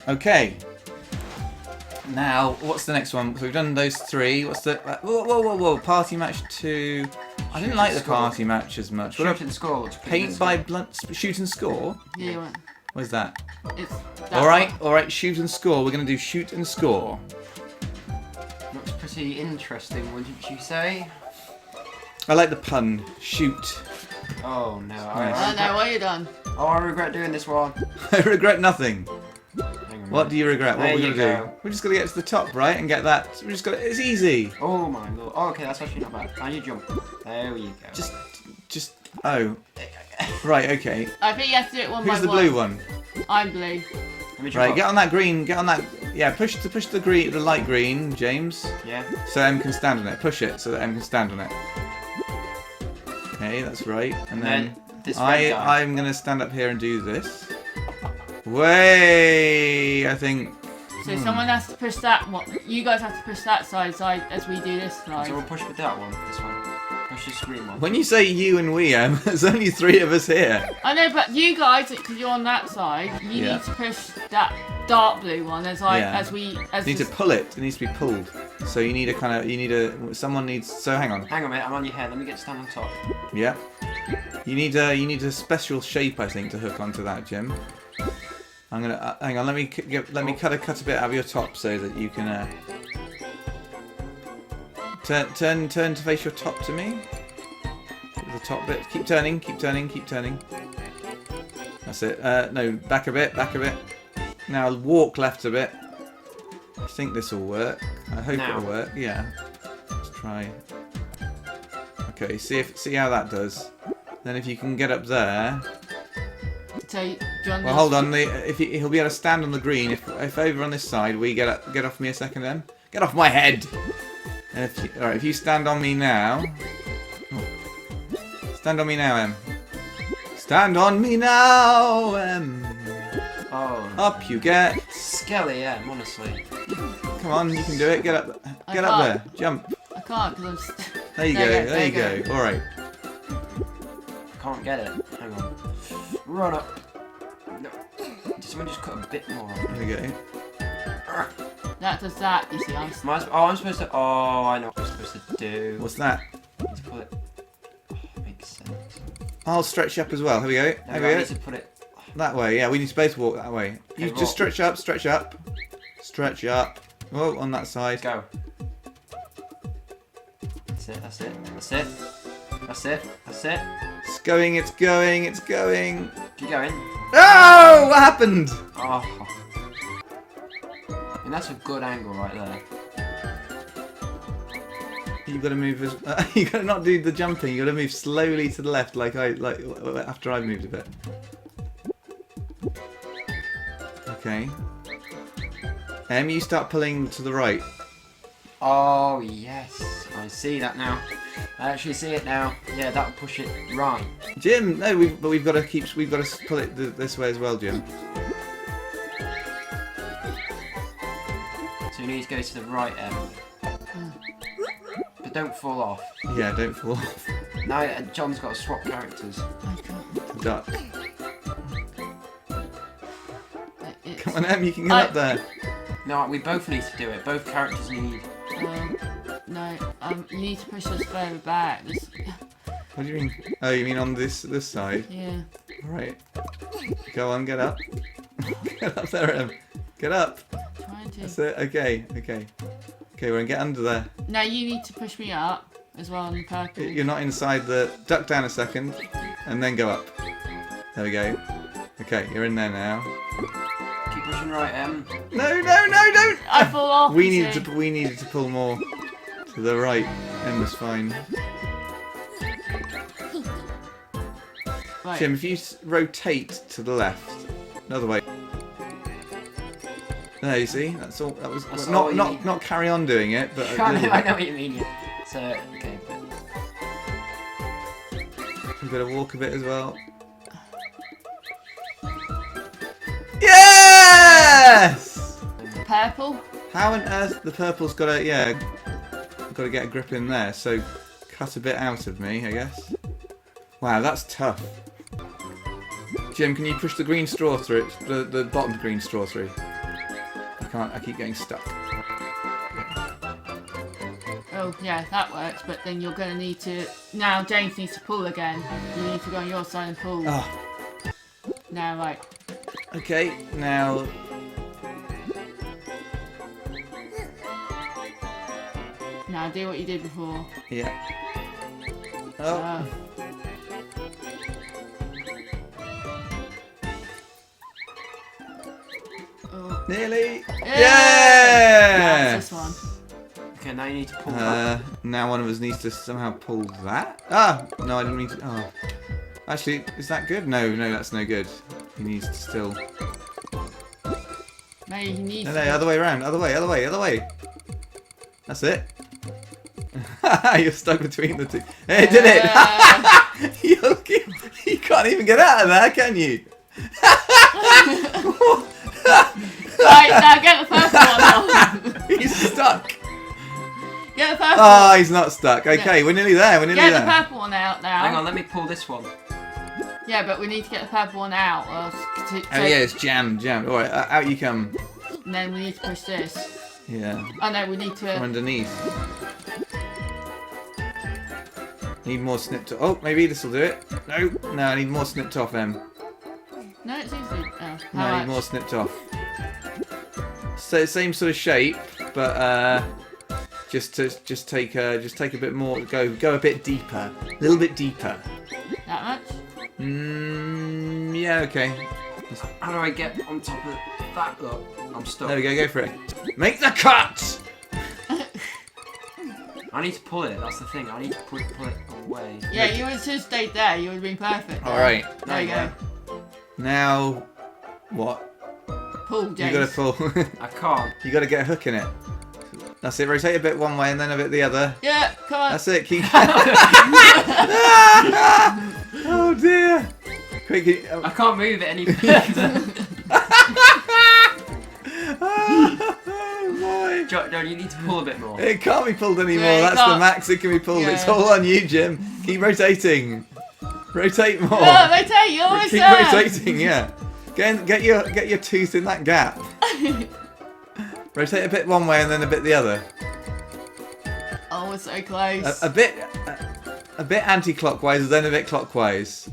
Okay. Now, what's the next one? So we've done those 3. What's the... Whoa. Party match 2. I didn't like the party match as much. Shoot and score. Paint by blunt... Shoot and score? Yeah. Where's that? It's Alright, shoot and score. We're going to do shoot and score. Looks pretty interesting, wouldn't you say? I like the pun. Shoot. Oh no. Oh no, what have you done? Oh, I regret doing this one. I regret nothing. Hang on. What do you regret? What are we There going to you do? go. We're just going to get to the top, right? And get that. We're just going to... It's easy. Oh my lord. Oh, okay, that's actually not bad. And you jump. There you go. Just... Oh. Right, okay. I think you have to do it one by one. Who's the blue one? I'm blue. Let me jump Right, up. get on that green. Get on that... Yeah, push the green, the light green, James. Yeah. So M can stand on it. Push it so that M can stand on it. Okay, that's right. And then this red guy. I'm gonna stand up here and do this. Way, I think. So someone has to push that one. You guys have to push that side as we do this side. So we'll push with that one. This one. Push the screen one. When you say you and we, Em, there's only 3 of us here. I know, but you guys, because you're on that side, you need to push that dark blue one as You need to pull it. It needs to be pulled. So you need a someone needs. So hang on. Hang on, mate. I'm on your head. Let me get to stand on top. Yeah. You need a special shape, I think, to hook onto that, Jim. I'm gonna hang on. Let me cut a bit out of your top so that you can turn to face your top to me. The top bit. Keep turning. That's it. No, back a bit. Now walk left a bit. I think this will work. I hope it'll work. Yeah. Let's try. Okay. See how that does. Then if you can get up there. So, John. Well, hold on. He'll be able to stand on the green. If over on this side, we get off me a second, then get off my head. And if you stand on me now. Stand on me now, Em. Stand on me now, Em. Oh. Up you get. Skele-Em, honestly. Come on, you can do it. Get up there. Jump. I can't because I'm. There you go. All right. I can't get it. Hang on. Run up. No. Someone just cut a bit more. There we go. That does that, you see. I'm supposed to. Oh, I know what I'm supposed to do. What's that? I need to put it. Oh, makes sense. I'll stretch you up as well. Here we go. No, Here we I go. need to put it. That way. Yeah, we need to both walk that way. Okay, You just stretch up. Stretch up. Oh, on that side. Go. That's it. It's going. Keep going. Oh, what happened? Oh. And that's a good angle right there. You've got to move. You got to not do the jumping. You got to move slowly to the left, like after I've moved a bit. Okay. You start pulling to the right. Oh yes, I see that now. I actually see it now. Yeah, that'll push it right. Jim, no, we've got to pull it this way as well, Jim. So you need to go to the right end. But don't fall off. Yeah, don't fall off. Now John's got to swap characters. Duck. Come on, Em, you can get up there. No, we both need to do it. Both characters need. No, you need to push us further back. What do you mean? Oh, you mean on this side? Yeah. All right. Go on, get up. Get up there, Em. Get up. Trying to. That's it. Okay. Okay, we're gonna get under there. Now you need to push me up as well on the purple. You're not inside the... Duck down a second, and then go up. There we go. Okay, you're in there now. Keep pushing right, Em. No, don't! I fall off. We needed to pull more to the right. Em was fine. Right. Jim, if you rotate to the left, another way. There, you see? That's all. That was That's all you need. not carry on doing it, but I know what you mean. So okay. You've got to walk a bit as well. Yes! Purple. How on earth the purple's got to get a grip in there? So cut a bit out of me, I guess. Wow, that's tough. Jim, can you push the green straw through it? The bottom green straw through. can't. I keep getting stuck. Oh, yeah, that works, but then you're going to need to... Now, James needs to pull again. You need to go on your side and pull. Oh. Now, right. Okay, now... Now, do what you did before. Yeah. Oh. Oh. Nearly. Yeah! Yeah! That's this one. Okay, now you need to pull that. Now one of us needs to somehow pull that. Ah! No, I didn't mean to... Oh. Actually, is that good? No, that's no good. He needs to still... Maybe he needs No, to... other way around. Other way. That's it. You're stuck between the two. Hey, did it! You can't even get out of there, can you? Right, now get the first one off. He's stuck. Get the purple Oh, one. he's not stuck. Okay, we're nearly there. Get the purple one out now. Hang on, let me pull this one. Yeah, but we need to get the purple one out. Oh yeah, it's jammed. Alright, out you come. And then we need to push this. Yeah. Oh no, we need to... From underneath. Need more snipped off. Oh, maybe this will do it. No, I need more snipped off, Em. No, it's easy. Oh, No, I need more snipped off. So same sort of shape, but just take a bit more. Go a bit deeper, a little bit deeper. That much? Yeah, okay. How do I get on top of that? Look, I'm stuck. There we go. Go for it. Make the cut. I need to pull it. That's the thing. I need to pull it away. Yeah, you would have stayed there. You would have been perfect. All right. There you go. Now, what? Pull, James. You gotta pull. I can't. You gotta get a hook in it. That's it. Rotate a bit one way and then a bit the other. Yeah, come on. That's it. Keep. Oh dear. Quick. I can't move it any further. Oh boy. John, you need to pull a bit more. It can't be pulled anymore. Yeah, That's can't. the max it can be pulled. Yeah. It's all on you, Jim. Keep rotating. Rotate more. No, rotate. You're always Keep there. rotating. Yeah. Get your tooth in that gap. Rotate a bit one way and then a bit the other. Oh, we're so close. A bit anti-clockwise and then a bit clockwise.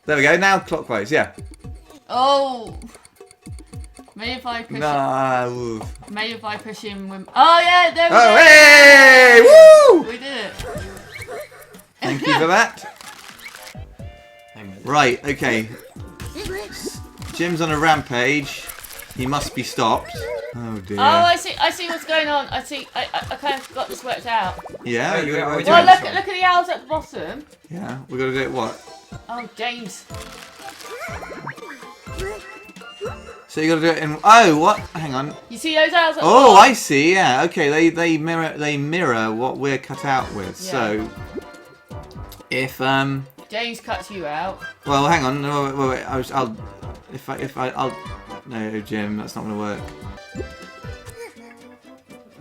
There we go. Now clockwise. Yeah. Oh. Maybe if I push Nah. it. Maybe if I push him with... Oh, yeah, there we Oh, go. hey! Woo! We did it. Thank you for that. Right, okay. Jim's on a rampage. He must be stopped. Oh dear. Oh, I see what's going on. I kind of got this worked out. Yeah, Wait, you wait, got wait, it. Well, doing look at the owls at the bottom. Yeah, we got to do it what? Oh, James. So you got to do it in. Oh, what? Hang on. You see those owls at the Oh, bottom? I see. Yeah. Okay. They mirror what we're cut out with. Yeah. So if James cuts you out. well, hang on. No, wait. I'll no, Jim. That's not going to work.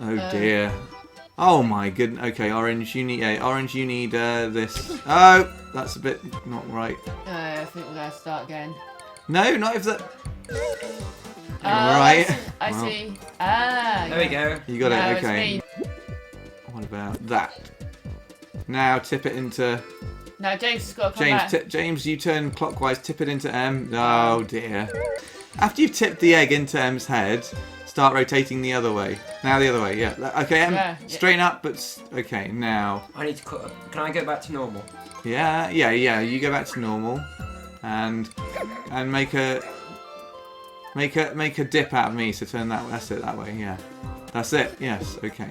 Oh dear. Oh my goodness. Okay, orange. You need orange. You need this. Oh, that's a bit not right. I think we're going to start again. No, not if that. Right. Right. I Well. see. Ah. There we go. You got No, it. it's Okay. me. What about that? Now tip it into. No, James has got to come back. James, you turn clockwise. Tip it into M. Oh dear. After you've tipped the egg into M's head, start rotating the other way. Now the other way. Yeah. Okay, M. Yeah. Straighten up, but okay. Now. I need to cut. Can I go back to normal? Yeah. You go back to normal, and make a dip out of me. So turn that. That's it. That way. Yeah. That's it. Yes. Okay.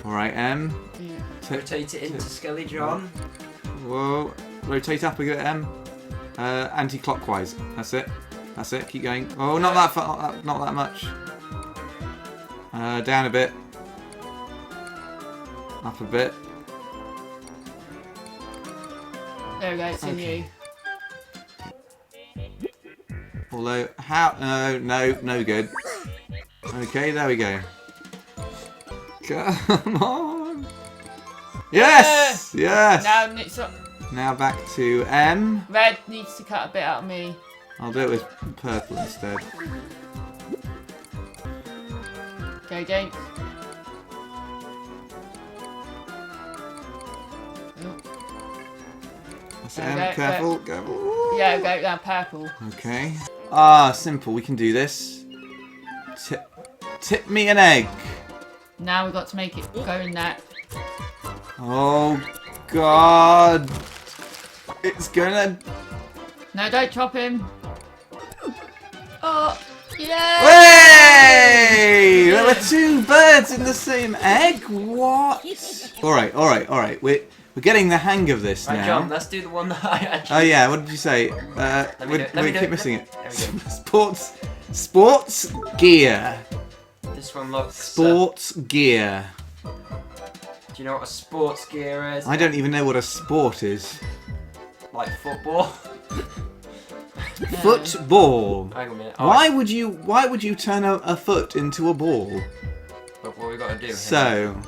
All right. M. Yeah. Rotate it into Skele-Jon. Whoa. Rotate up a bit. M. Anti-clockwise. That's it. That's it. Keep going. Oh, not that far. Not that much. Down a bit. Up a bit. There we go, it's in Okay. you. Although, how? No good. Okay, there we go. Come on. Yes! Yes! Now it's up. Now back to M. Red needs to cut a bit out of me. I'll do it with purple instead. Go, James. Careful, careful. Yeah, go down purple. Okay. Ah, simple. We can do this. Tip me an egg. Now we've got to make it go in that. Oh, God. It's gonna... No, don't chop him. Oh, yeah! Hey! There were 2 birds in the same egg? What? Alright, alright, alright. We're getting the hang of this right, now. John, let's do the one that I actually... Oh yeah, what did you say? We keep missing it. Sports gear. This one looks... Sports gear. Do you know what a sports gear is? I don't even know what a sport is. Like football? No. Football. Hang on a minute. Why would you turn a foot into a ball? But what we got to do? So,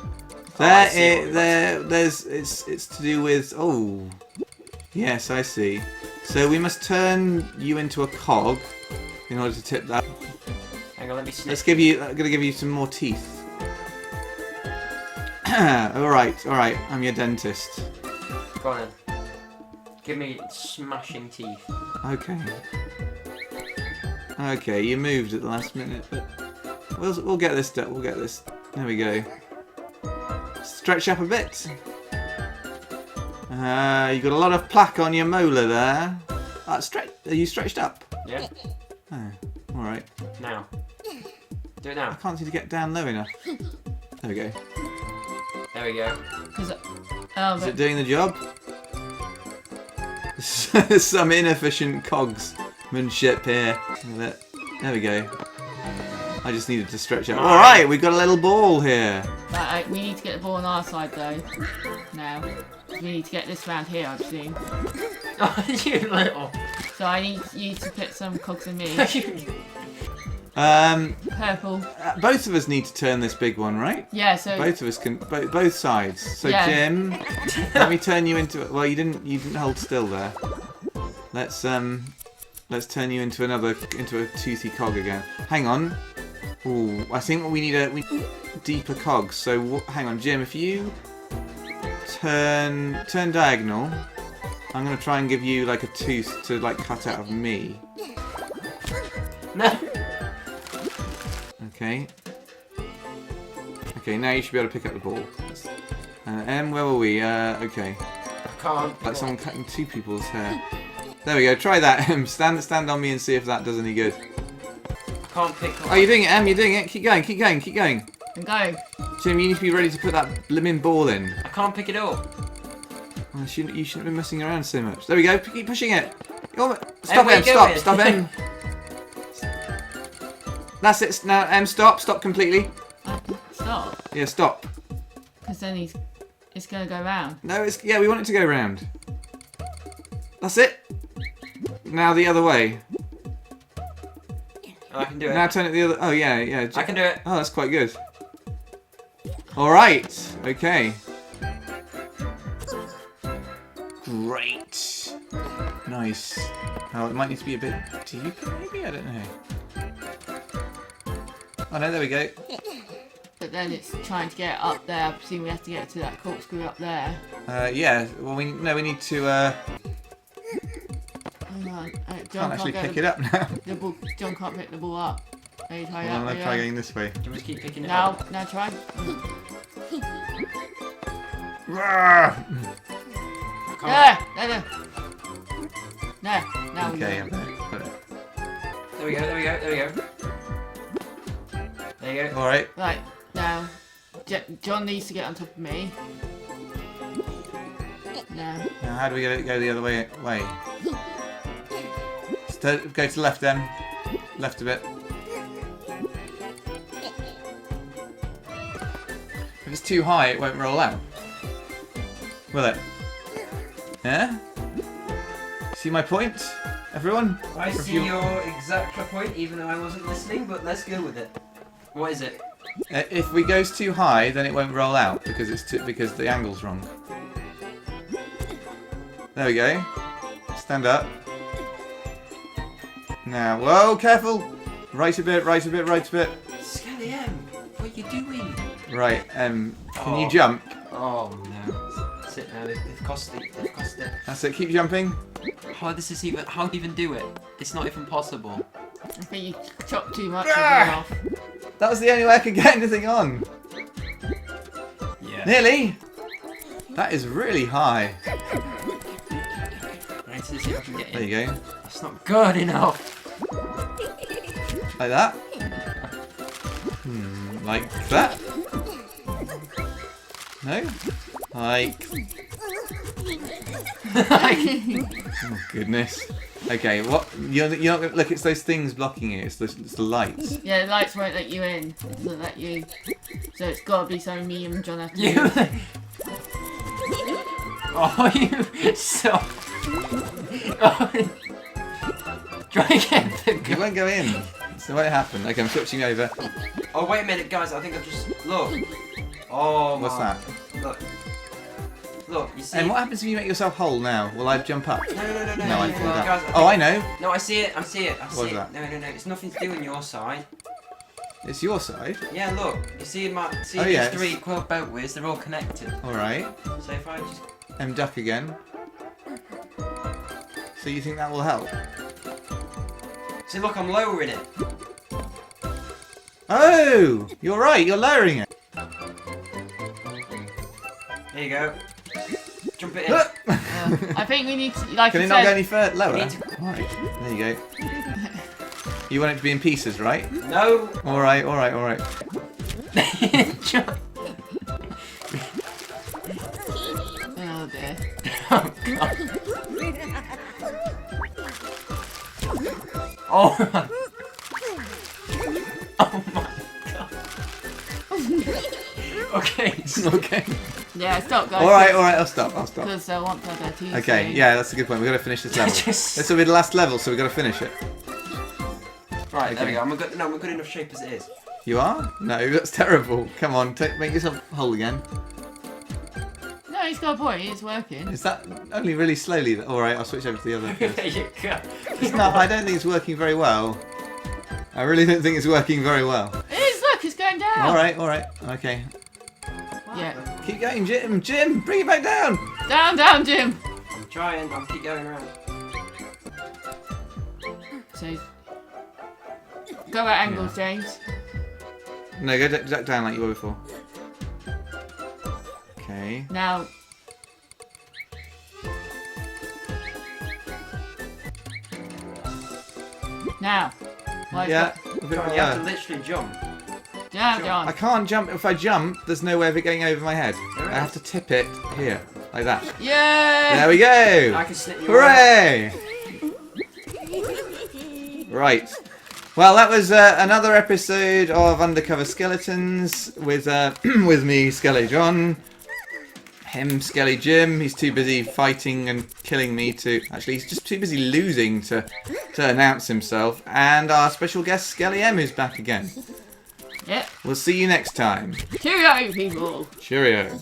it's to do with, oh, yes, I see. So we must turn you into a cog in order to tip that. Hang on, let me snip. I'm gonna give you some more teeth. all right, I'm your dentist. Go on then. Give me smashing teeth. Okay. Okay, you moved at the last minute, but we'll get this done. We'll get this. There we go. Stretch up a bit. You got a lot of plaque on your molar there. Are you stretched up? Yeah. Oh, all right. Now. Do it now. I can't seem to get down low enough. There we go. There we go. Is it doing the job? Some inefficient cogsmanship here. There we go. I just needed to stretch out. Alright, we've got a little ball here. Right, we need to get the ball on our side though. Now. We need to get this round here, I presume. Oh, you little. So I need you to put some cogs in me. Purple. Both of us need to turn this big one, right? Yeah, so both of us can, both sides. So yeah. Jim, let me turn you into. Well, you didn't hold still there. Let's turn you into a toothy cog again. Hang on. Ooh, I think we need deeper cogs. So hang on, Jim. If you turn diagonal, I'm gonna try and give you like a tooth to like cut out of me. No. Okay. Okay, now you should be able to pick up the ball. Em, where were we? Okay. I can't. Like someone cutting 2 people's hair. There we go. Try that, Em. Stand on me and see if that does any good. I can't pick up. Oh, you're doing it, Em. You're doing it. Keep going. Keep going. Keep going. and go. Jim, you need to be ready to put that blimmin' ball in. I can't pick it up. Oh, you shouldn't be messing around so much. There we go. Keep pushing it. Em, Stop, where Em. you going? Stop, Em. That's it. Now, Em, stop. Stop completely. Stop. Yeah, stop. Because then it's going to go round. No, yeah, we want it to go round. That's it. Now the other way. Oh, I can do it. Now turn it the other. Oh yeah, yeah. I can do it. Oh, that's quite good. All right. Okay. Great. Nice. Oh, it might need to be a bit deeper, maybe. I don't know. Oh no, there we go. But then it's trying to get up there. I presume we have to get to that corkscrew up there. Yeah. Well, we need to. Hang on. Can't actually pick it up now. The ball, John can't pick the ball up. Ready, try Well, that. let's try going this way. Do you just keep picking it Now, up? now try. There. There. Now Okay, we I've go. got it. There we go, there we go, there we go. There you go. All right. Right, now, John needs to get on top of me. Now. Now, how do we go the other way? Go to the left then. Left a bit. If it's too high, it won't roll out. Will it? Yeah? See my point, everyone? I see your exact point, even though I wasn't listening, but let's go with it. What is it? If we goes too high, then it won't roll out because because the angle's wrong. There we go. Stand up. Now, whoa, careful! Right a bit, right a bit, right a bit. Skele-Em, what are you doing? Right, can Oh. you jump? Oh no. Sit now, they've cost it. They've cost it. That's it, keep jumping. How do you even do it? It's not even possible. I think you chopped too much of it off. That was the only way I could get anything on. Yeah. Nearly. That is really high. I need to see if I can get in. There you go. That's not good enough. Like that. Like that. No? Like... Oh, goodness. Okay, what? You're not gonna... Look, it's those things blocking it. It's the lights. Yeah, the lights won't let you in. It doesn't let you. So it's got to be something me and John have to do. You. Oh, you so. Oh. Try again. It won't go in. So what happened? Okay, I'm switching over. Oh wait a minute, guys! I think I've just look. Oh my. What's that? Look. Look, you see. And what happens if you make yourself whole now? Will I jump up? No. No, I fall down. Guys, Oh, I know. No, I see it. I see it. I see What's it. that? No. It's nothing to do on your side. It's your side. Yeah, look. You see these yeah, three quote boatways? They're all connected. All right. So if I just. Duck again. So you think that will help? See, look, I'm lowering it. Oh, you're right. You're lowering it. There you go. Jump it in. I think we need to, like Can you it not go said, any further? Lower. need to- Right. There you go. You want it to be in pieces, right? No. All right. All right. All right. Jump. oh dear. Oh god. Oh. Oh my god. Okay. Okay. Yeah, stop guys. All right. All right. I'll stop. Because I want to go to Okay. Yeah, that's a good point. We've got to finish this level. This will be the last level, so we've got to finish it. Right, there we Okay. go. I'm in good enough shape as it is. You are? No, that's terrible. Come on, make yourself whole again. No, he's got a point. It's working. Is that only really slowly? All right, I'll switch over to the other. There you go. It's not. I don't think it's working very well. I really don't think it's working very well. It is. Look, it's going down. All right. All right. Okay. Yeah. Keep going, Jim. Jim, bring it back down. Down, Jim. I'm trying. I'll keep going around. So, go at angles, James. No, go duck down like you were before. Okay. Now. Why Yeah. John, you have to literally jump. Down, John. I can't jump. If I jump, there's no way of it getting over my head. There I have is. to tip it here, like that. Yay! There we go. I can snip you Hooray! Right. Well, that was another episode of Undercover Skeletons with with me, Skele-Jon. Him, Skele-Jim. He's too busy fighting and killing me to... Actually, he's just too busy losing to announce himself. And our special guest, Skele-Em, who's back again. Yep. We'll see you next time. Cheerio, people. Cheerio.